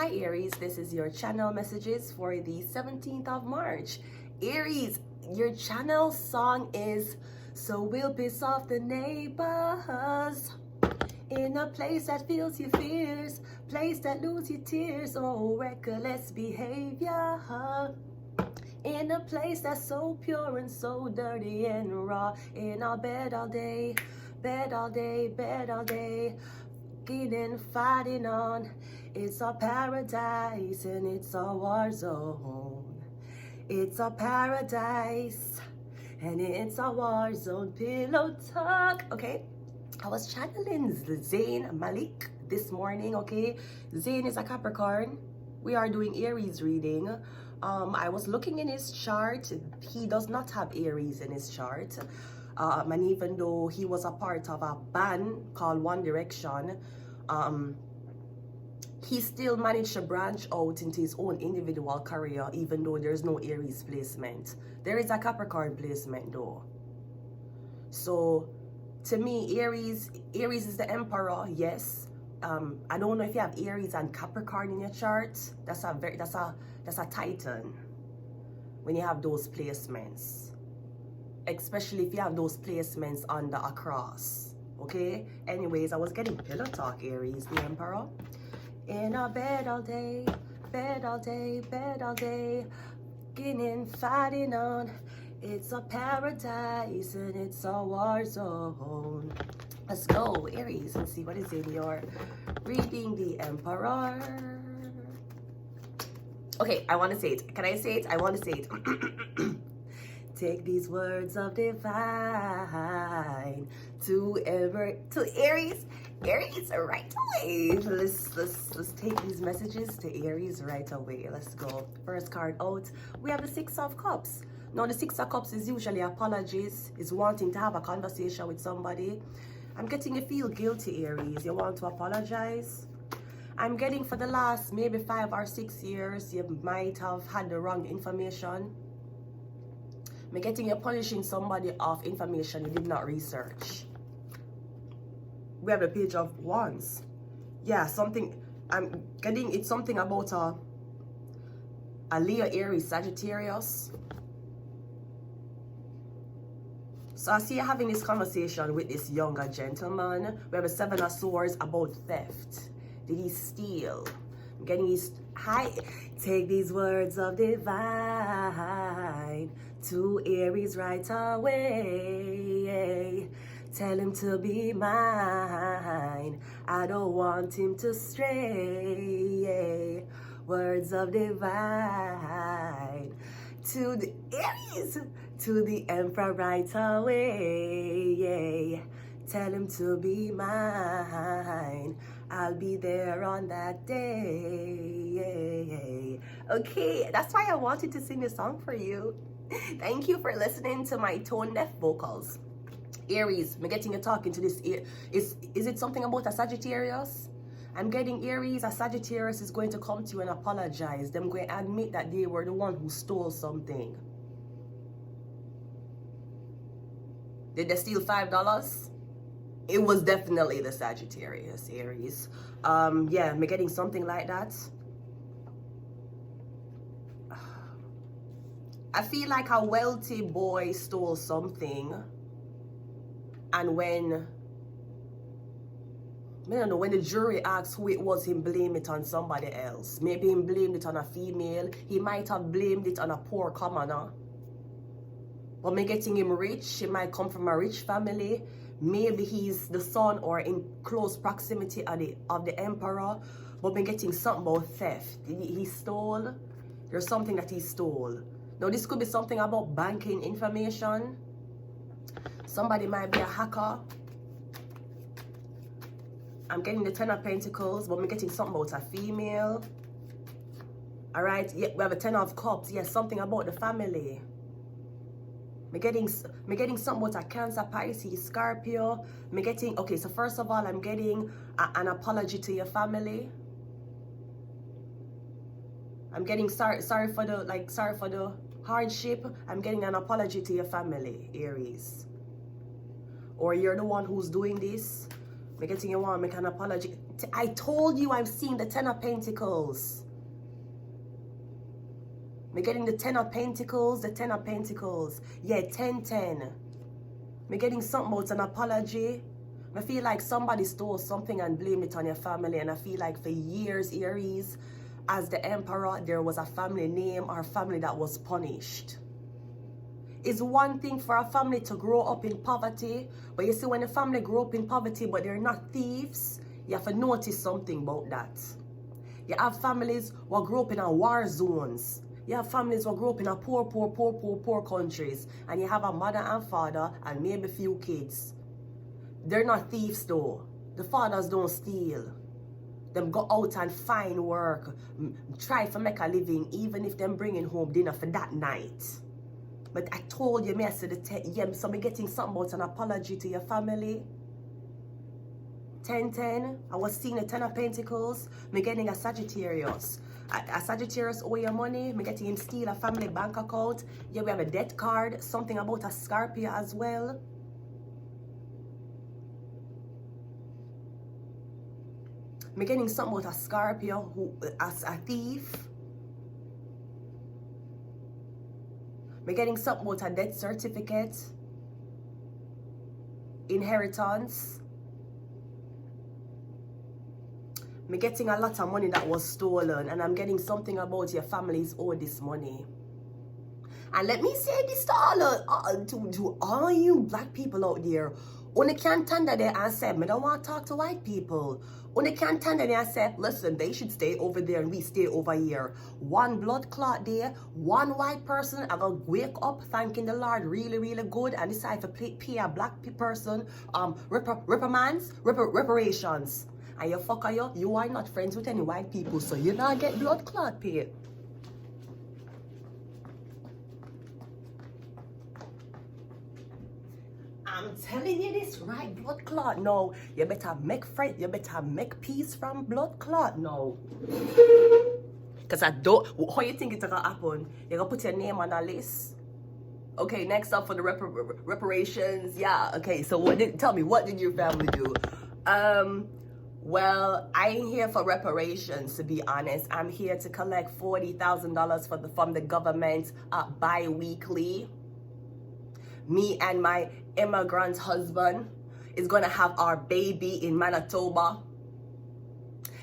Hi Aries, this is your channel messages for the 17th of March. Aries, your channel song is "So We'll Piss Off the Neighbors in a place that feels your fears, place that lose your tears, oh reckless behavior. In a place that's so pure and so dirty and raw, in our bed all day, bed all day, bed all day, getting fighting on. It's our paradise and it's our war zone. It's our paradise and it's our war zone. Pillow talk. Okay, I was channeling Zayn Malik this morning. Okay, Zayn is a Capricorn. We are doing Aries reading. I was looking in his chart. He does not have Aries in his chart. And even though he was a part of a band called One Direction, he still managed to branch out into his own individual career, even though there's no Aries placement. There is a Capricorn placement though. So to me, Aries is the emperor, yes. I don't know if you have Aries and Capricorn in your chart. That's a titan when you have those placements, especially if you have those placements under a cross. Okay, anyways, I was getting pillow talk. Aries, the emperor. In our bed all day, bed all day, bed all day, getting fighting on. It's a paradise and it's a war zone. Let's go, Aries, and see what is in your reading. The emperor. Okay, I want to say it. Can I say it? I want to say it. Take these words of divine to Aries. Aries right away. Let's take these messages to Aries right away. Let's go. First card out. We have the Six of Cups. Now the Six of Cups is usually apologies. It's wanting to have a conversation with somebody. I'm getting you feel guilty, Aries. You want to apologize. I'm getting for the last maybe 5 or 6 years, you might have had the wrong information. I'm getting you punishing somebody off information you did not research. We have a Page of Wands. Yeah, something, I'm getting it's something about a Leo, Aries, Sagittarius. So I see you having this conversation with this younger gentleman. We have a Seven of Swords about theft. Did he steal? I'm getting these high. Take these words of divine to Aries right away. Tell him to be mine. I don't want him to stray. Words of divine to the Aries, to the emperor right away. Tell him to be mine. I'll be there on that day. Okay, that's why I wanted to sing this song for you. Thank you for listening to my tone deaf vocals. Aries, I'm getting you talking to this. Is it something about a Sagittarius? I'm getting Aries, a Sagittarius is going to come to you and apologize. Them going to admit that they were the one who stole something. Did they steal $5? It was definitely the Sagittarius, Aries. Yeah, I'm getting something like that. I feel like a wealthy boy stole something, and when I don't know, when the jury asks who it was, he blamed it on somebody else. Maybe he blamed it on a female. He might have blamed it on a poor commoner. But me getting him rich, he might come from a rich family. Maybe he's the son or in close proximity of the emperor. But me getting something about theft. He stole. There's something that he stole. Now this could be something about banking information. Somebody might be a hacker. I'm getting the Ten of Pentacles, but I'm getting something about a female. All right, yeah, we have a Ten of Cups. Yes, something about the family. I'm getting something about a Cancer, Pisces, Scorpio. I'm getting, okay, so first of all, I'm getting an apology to your family. I'm getting sorry for the hardship. I'm getting an apology to your family, Aries. Or you're the one who's doing this. I'm getting you want to make an apology. I told you I'm seeing the Ten of Pentacles. I'm getting the Ten of Pentacles, the Ten of Pentacles. Yeah, 10-10. I'm getting something about an apology. I feel like somebody stole something and blamed it on your family. And I feel like for years, Aries, as the Emperor, there was a family name or family that was punished. It's one thing for a family to grow up in poverty, but you see when a family grow up in poverty but they're not thieves, you have to notice something about that. You have families who grow up in a war zones. You have families who grow up in a poor countries, and you have a mother and father and maybe a few kids. They're not thieves though. The fathers don't steal. Them go out and find work, try to make a living, even if them bringing home dinner for that night. But I told you, I said, so I'm getting something about an apology to your family. 10-10, I was seeing the Ten of Pentacles. I'm getting a Sagittarius. A Sagittarius owe you money. I'm getting him steal a family bank account. Yeah, we have a debt card. Something about a Scorpio as well. I'm getting something about a Scorpio who as a thief. I'm getting something about a death certificate, inheritance. I'm getting a lot of money that was stolen, and I'm getting something about your family's owed this money. And let me say this to all you black people out there. Only can't stand there and say, I don't want to talk to white people. Only can't stand there and say, listen, they should stay over there and we stay over here. One blood clot there, one white person, I will wake up thanking the Lord really, really good and decide to pay a black person reparations. And you fucker, you are not friends with any white people, so you not get blood clot paid. I'm telling you this, right? Blood clot. No, you better make friends. You better make peace from blood clot. No. Because I don't. How you think it's gonna happen? You're gonna put your name on a list. Okay, next up for the reparations. Yeah, okay. So tell me, what did your family do? Well, I ain't here for reparations, to be honest. I'm here to collect $40,000 from the government bi-weekly. Me and my immigrant husband is going to have our baby in Manitoba.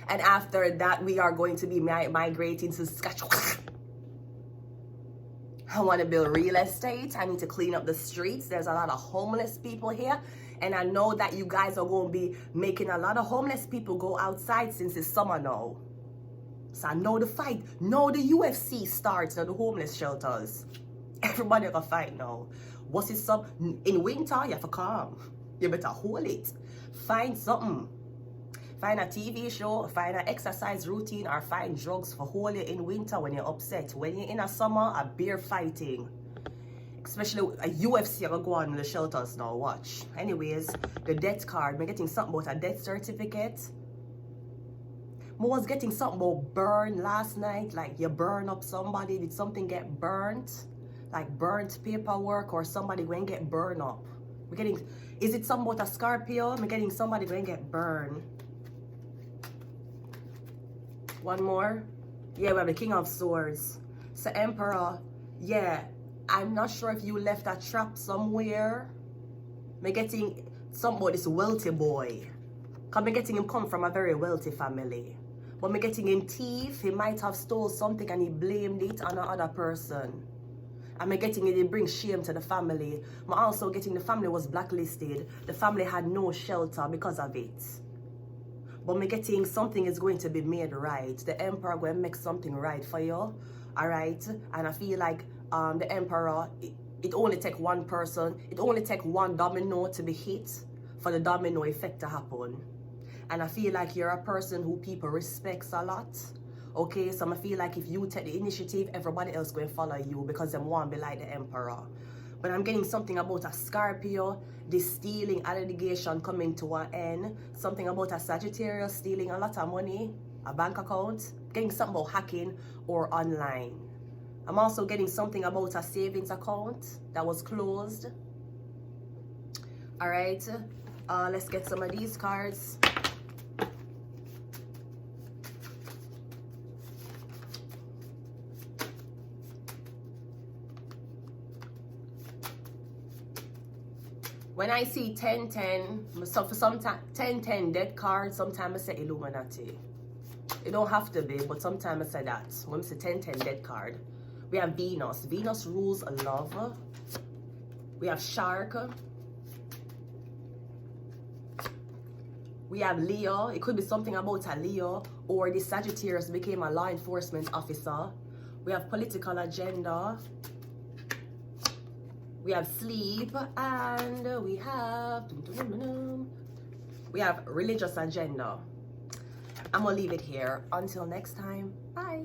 And after that, we are going to be migrating to Saskatchewan. I want to build real estate. I need to clean up the streets. There's a lot of homeless people here. And I know that you guys are going to be making a lot of homeless people go outside since it's summer now. So I know the fight. No, the UFC starts at the homeless shelters. Everybody gonna fight now. What's it some in winter? You have to calm. You better hold it. Find something. Find a TV show, find an exercise routine, or find drugs for hold you in winter when you're upset. When you're in a summer, a beer fighting. Especially a UFC, I'm gonna go on in the shelters now. Watch. Anyways, the death card. I'm getting something about a death certificate. I was getting something about burn last night. Like you burn up somebody. Did something get burnt? Like burnt paperwork, or somebody going to get burned up. We're getting, is it something about a Scorpio? I'm getting somebody going to get burned. One more. Yeah, we have the King of Swords. So Emperor, yeah, I'm not sure if you left a trap somewhere. I'm getting something about this wealthy boy. Because I'm getting him come from a very wealthy family. But I'm getting him thief. He might have stole something and he blamed it on another person. I'm getting it brings shame to the family. I'm also getting the family was blacklisted. The family had no shelter because of it. But I'm getting something is going to be made right. The Emperor going to make something right for you. Alright? And I feel like the Emperor, it only take one person. It only take one domino to be hit for the domino effect to happen. And I feel like you're a person who people respects a lot. Okay, so I feel like if you take the initiative, everybody else going to follow you because they want to be like the Emperor. But I'm getting something about a Scorpio, this stealing allegation coming to an end. Something about a Sagittarius stealing a lot of money, a bank account. Getting something about hacking or online. I'm also getting something about a savings account that was closed. Alright. Let's get some of these cards. When I see 10-10, so for some time 10-10 dead cards, sometimes I say Illuminati. It don't have to be, but sometimes I say that. When I say 10-10 dead card, we have Venus. Venus rules love. We have Shark. We have Leo. It could be something about a Leo, or the Sagittarius became a law enforcement officer. We have political agenda. We have sleep, and we have religious agenda. I'm gonna leave it here. Until next time, bye.